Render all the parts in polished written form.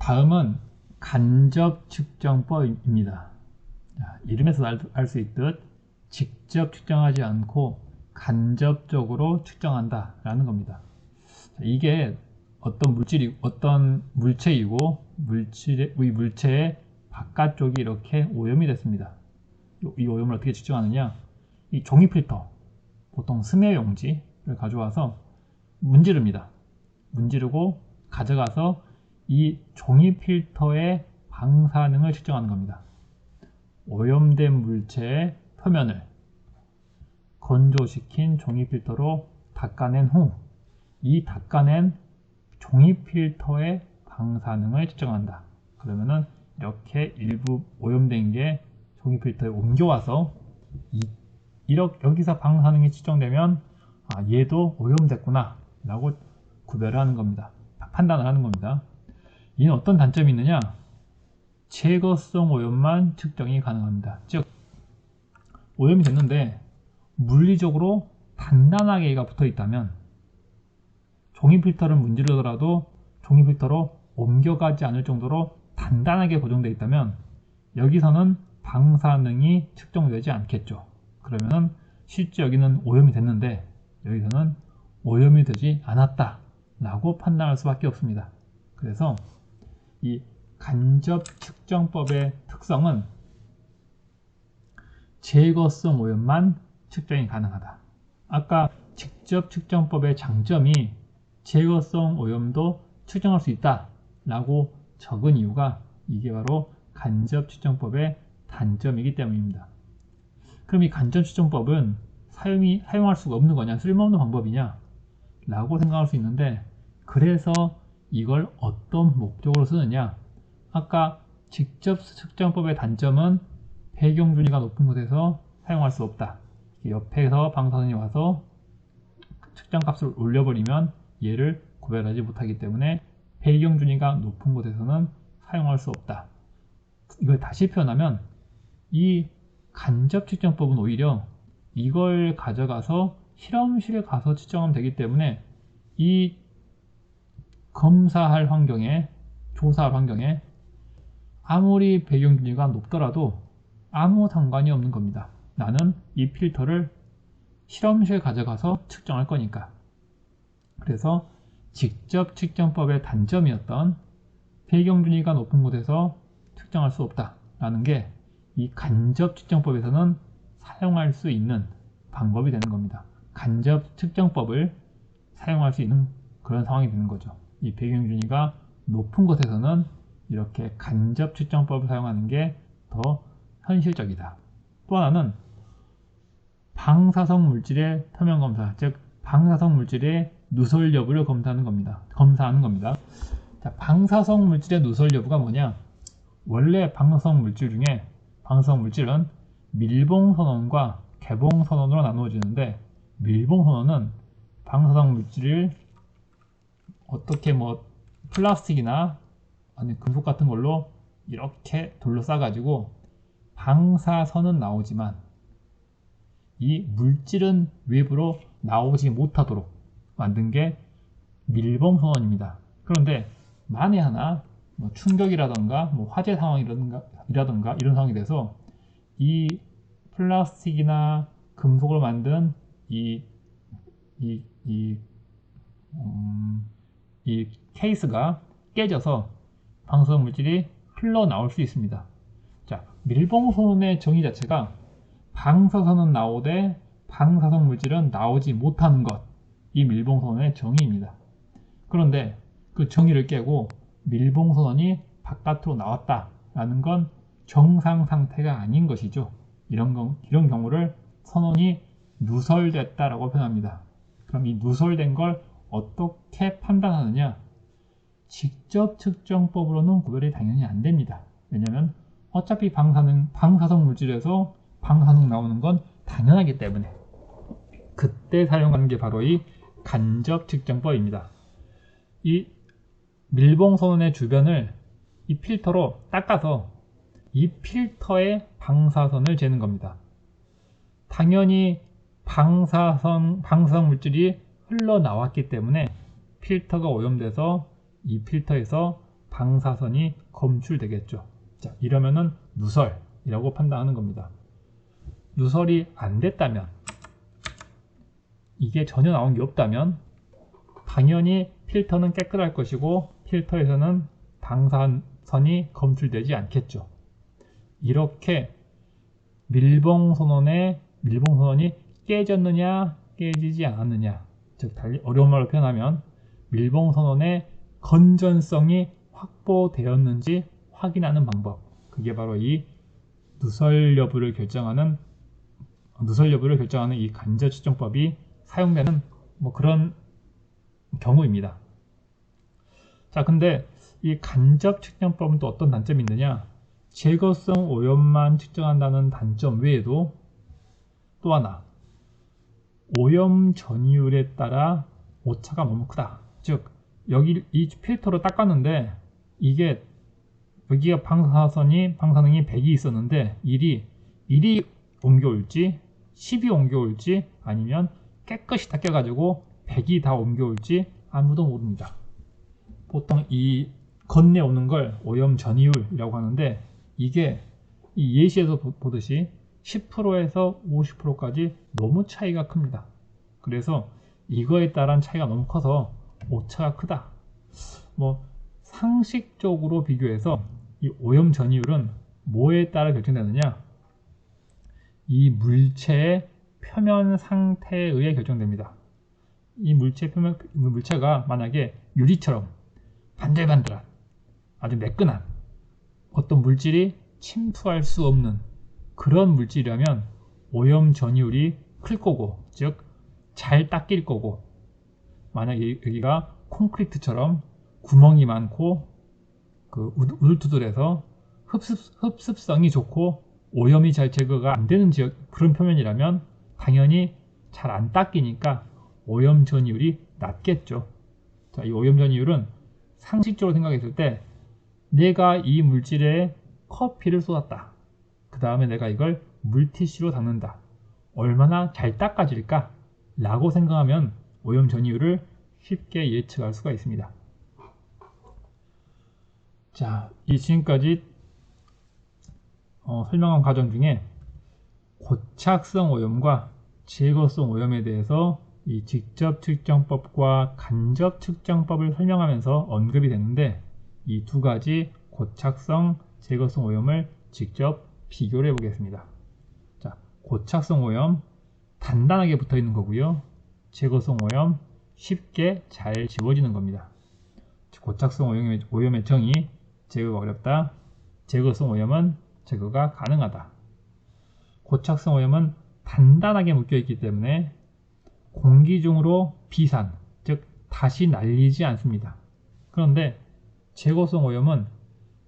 다음은 간접 측정법입니다. 이름에서 알 수 있듯 직접 측정하지 않고 간접적으로 측정한다 라는 겁니다. 이게 어떤 물체이고 물체의 바깥쪽이 이렇게 오염이 됐습니다. 이 오염을 어떻게 측정하느냐, 이 종이 필터, 보통 스매 용지를 가져와서 문지릅니다. 문지르고 가져가서 이 종이 필터의 방사능을 측정하는 겁니다. 오염된 물체의 표면을 건조시킨 종이 필터로 닦아낸 후 이 닦아낸 종이 필터의 방사능을 측정한다. 그러면은 이렇게 일부 오염된 게 종이 필터에 옮겨와서 여기서 방사능이 측정되면 얘도 오염됐구나 라고 구별을 하는 겁니다. 판단을 하는 겁니다. 이는 어떤 단점이 있느냐, 제거성 오염만 측정이 가능합니다. 즉 오염이 됐는데 물리적으로 단단하게 얘가 붙어 있다면 종이 필터를 문지르더라도 종이 필터로 옮겨가지 않을 정도로 단단하게 고정되어 있다면 여기서는 방사능이 측정되지 않겠죠. 그러면은 실제 여기는 오염이 됐는데 여기서는 오염이 되지 않았다 라고 판단할 수밖에 없습니다. 그래서 이 간접 측정법의 특성은 제거성 오염만 측정이 가능하다. 아까 직접 측정법의 장점이 제거성 오염도 측정할 수 있다 라고 적은 이유가 이게 바로 간접 측정법의 단점이기 때문입니다. 그럼 이 간접 측정법은 사용할 수가 없는 거냐, 쓸모없는 방법이냐 라고 생각할 수 있는데, 그래서 이걸 어떤 목적으로 쓰느냐, 아까 직접 측정법의 단점은 배경준위가 높은 곳에서 사용할 수 없다. 옆에서 방사선이 와서 측정값을 올려버리면 얘를 구별하지 못하기 때문에 배경준위가 높은 곳에서는 사용할 수 없다. 이걸 다시 표현하면 이 간접 측정법은 오히려 이걸 가져가서 실험실에 가서 측정하면 되기 때문에 이 검사할 환경에, 조사할 환경에 아무리 배경준위가 높더라도 아무 상관이 없는 겁니다. 나는 이 필터를 실험실에 가져가서 측정할 거니까. 그래서 직접 측정법의 단점이었던 배경준위가 높은 곳에서 측정할 수 없다라는 게 이 간접 측정법에서는 사용할 수 있는 방법이 되는 겁니다. 간접 측정법을 사용할 수 있는 그런 상황이 되는 거죠. 이 배경준위가 높은 곳에서는 이렇게 간접 측정법을 사용하는 게 더 현실적이다. 또 하나는 방사성 물질의 표면 검사, 즉 방사성 물질의 누설 여부를 검사하는 겁니다. 자, 방사성 물질의 누설 여부가 뭐냐? 원래 방사성 물질은 밀봉선언과 개봉선언으로 나누어지는데, 밀봉선언은 방사성 물질을 어떻게 플라스틱이나 아니 금속 같은 걸로 이렇게 둘러싸가지고 방사선은 나오지만 이 물질은 외부로 나오지 못하도록 만든 게 밀봉선언입니다. 그런데 만에 하나 충격이라던가 화재 상황이라던가 이런 상황이 돼서 이 플라스틱이나 금속으로 만든 이 케이스가 깨져서 방사성 물질이 흘러나올 수 있습니다. 자, 밀봉선언의 정의 자체가 방사선은 나오되 방사성 물질은 나오지 못하는 것, 이 밀봉선언의 정의입니다. 그런데 그 정의를 깨고 밀봉선언이 바깥으로 나왔다라는 건 정상 상태가 아닌 것이죠. 이런 경우를 선언이 누설됐다라고 표현합니다. 그럼 이 누설된 걸 어떻게 판단하느냐? 직접 측정법으로는 구별이 당연히 안 됩니다. 왜냐하면 어차피 방사성 물질에서 방사능 나오는 건 당연하기 때문에. 그때 사용하는 게 바로 이 간접 측정법입니다. 이 밀봉선언의 주변을 이 필터로 닦아서 이 필터의 방사선을 재는 겁니다. 당연히 방사성 물질이 흘러나왔기 때문에 필터가 오염돼서 이 필터에서 방사선이 검출되겠죠. 자, 이러면은 누설이라고 판단하는 겁니다. 누설이 안 됐다면, 이게 전혀 나온 게 없다면 당연히 필터는 깨끗할 것이고 필터에서는 방사선이 검출되지 않겠죠. 이렇게 밀봉선언이 깨졌느냐 깨지지 않았느냐, 즉 달리 어려운 말로 표현하면 밀봉선언의 건전성이 확보되었는지 확인하는 방법, 그게 바로 이 누설 여부를 결정하는 이 간접 측정법이 사용되는 그런 경우입니다. 자, 근데 이 간접 측정법은 또 어떤 단점이 있느냐? 제거성 오염만 측정한다는 단점 외에도 또 하나, 오염 전이율에 따라 오차가 너무 크다. 즉, 여기 이 필터로 닦았는데 여기가 방사능이 100이 있었는데 1이 옮겨올지 10이 옮겨올지 아니면 깨끗이 닦여가지고 100이 다 옮겨올지 아무도 모릅니다. 보통 이 건네오는 걸 오염 전이율이라고 하는데, 이게 이 예시에서 보듯이 10%에서 50%까지 너무 차이가 큽니다. 그래서 이거에 따른 차이가 너무 커서 오차가 크다. 상식적으로 비교해서 이 오염 전이율은 뭐에 따라 결정되느냐? 이 물체의 표면 상태에 의해 결정됩니다. 이 물체가 만약에 유리처럼 반들반들한, 아주 매끈한 어떤 물질이 침투할 수 없는 그런 물질이라면 오염 전이율이 클 거고, 즉 잘 닦일 거고, 만약에 여기가 콘크리트처럼 구멍이 많고 우둘투둘해서 흡습성이 좋고 오염이 잘 제거가 안 되는 그런 표면이라면 당연히 잘 안 닦이니까 오염 전이율이 낮겠죠. 자, 이 오염 전이율은 상식적으로 생각했을 때 내가 이 물질에 커피를 쏟았다. 그 다음에 내가 이걸 물티슈로 닦는다. 얼마나 잘 닦아질까? 라고 생각하면 오염 전이율을 쉽게 예측할 수가 있습니다. 자, 지금까지 설명한 과정 중에 고착성 오염과 제거성 오염에 대해서 이 직접 측정법과 간접 측정법을 설명하면서 언급이 됐는데, 이 두 가지 고착성, 제거성 오염을 직접 비교를 해보겠습니다. 자, 고착성 오염 단단하게 붙어 있는 거고요. 제거성 오염 쉽게 잘 지워지는 겁니다. 고착성 오염의 정의, 제거가 어렵다. 제거성 오염은 제거가 가능하다. 고착성 오염은 단단하게 묶여 있기 때문에 공기 중으로 비산, 즉 다시 날리지 않습니다. 그런데 제거성 오염은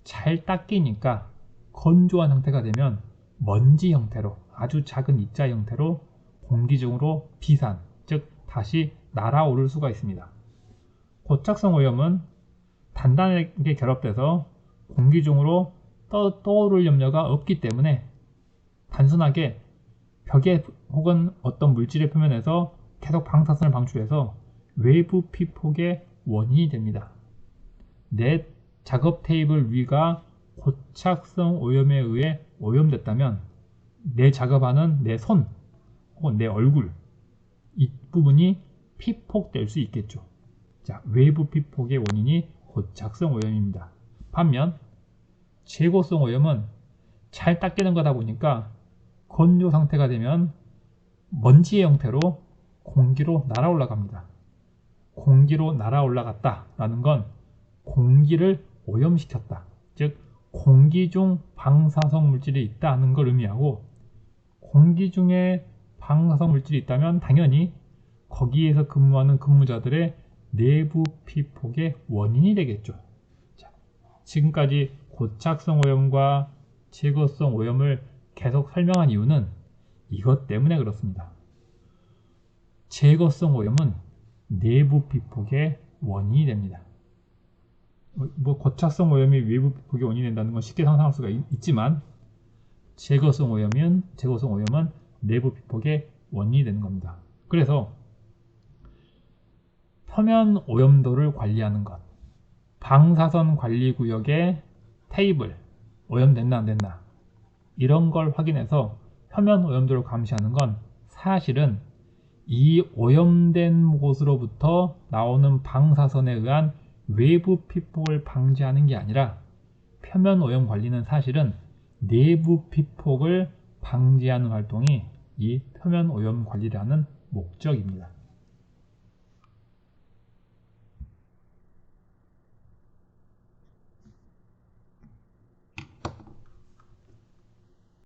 잘 닦이니까 건조한 상태가 되면 먼지 형태로, 아주 작은 입자 형태로 공기 중으로 비산, 즉 다시 날아오를 수가 있습니다. 고착성 오염은 단단하게 결합돼서 공기 중으로 떠오를 염려가 없기 때문에 단순하게 벽에 혹은 어떤 물질의 표면에서 계속 방사선을 방출해서 외부 피폭의 원인이 됩니다. 내 작업 테이블 위가 고착성 오염에 의해 오염됐다면 내 작업하는 내 손 혹은 내 얼굴, 이 부분이 피폭될 수 있겠죠. 자, 외부 피폭의 원인이 고착성 오염입니다. 반면 제거성 오염은 잘 닦이는 거다 보니까 건조 상태가 되면 먼지의 형태로 공기로 날아 올라갑니다. 공기로 날아 올라갔다 라는 건 공기를 오염시켰다, 즉 공기 중 방사성 물질이 있다는 걸 의미하고, 공기 중에 방사성 물질이 있다면 당연히 거기에서 근무하는 근무자들의 내부 피폭의 원인이 되겠죠. 자, 지금까지 고착성 오염과 제거성 오염을 계속 설명한 이유는 이것 때문에 그렇습니다. 제거성 오염은 내부 피폭의 원인이 됩니다. 고착성 오염이 외부 피폭의 원인이 된다는 건 쉽게 상상할 수가 있지만, 제거성 오염은 내부 피폭의 원인이 되는 겁니다. 그래서 표면 오염도를 관리하는 것, 방사선 관리 구역의 테이블, 오염됐나 안 됐나 이런 걸 확인해서 표면 오염도를 감시하는 건 사실은 이 오염된 곳으로부터 나오는 방사선에 의한 외부 피폭을 방지하는 게 아니라 표면 오염 관리는 사실은 내부 피폭을 방지하는 활동이 이 표면 오염 관리라는 목적입니다.